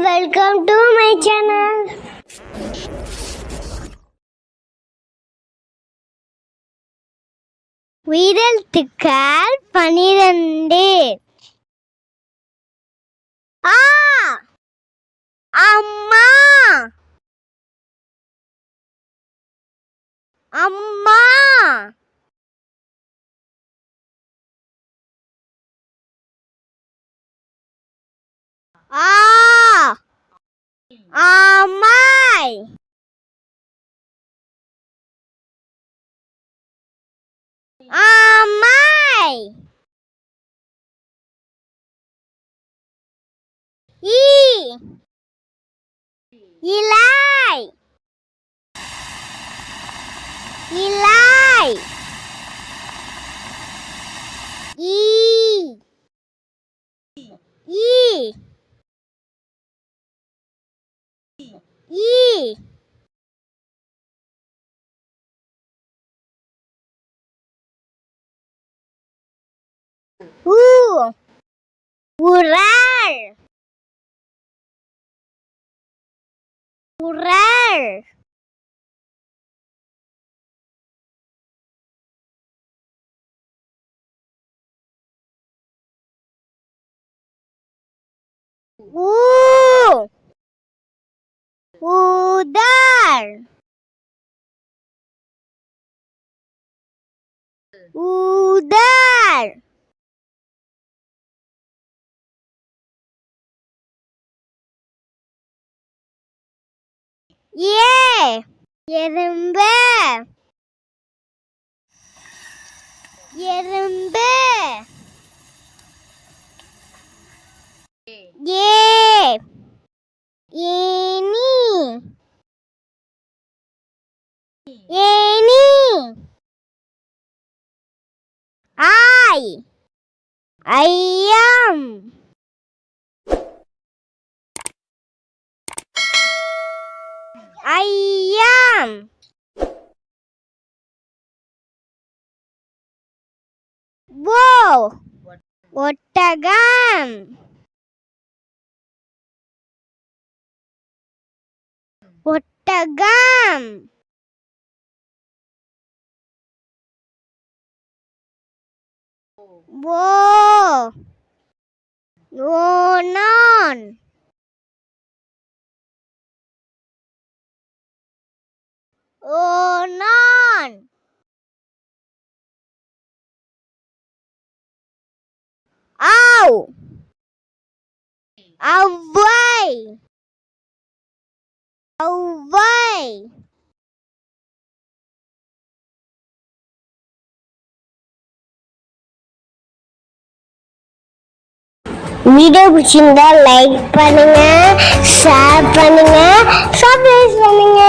welcome to my channel. உயிரெழுத்துக்கள் 12. ஆ அம்மா அம்மா ஆ ஆமை ஆமை ஈ இலை இலை ஈ ஈ ஈ ஊ உரல் உரல் ஊ ஊதல் ஊதல் ஏ எறும்பு எறும்பு ஏ ஏனி ஏனி ஐ ஐயம் ஐயம் ஓ ஒட்டகம் ஒட்டகம் ஓ ஓநான் ஓநான் ஆவ் ஔவை ஔவை வீடியோ பிடிச்சிருந்தா லைக் பண்ணுங்க, ஷேர் பண்ணுங்க, சப்ஸ்கிரைப் பண்ணுங்க.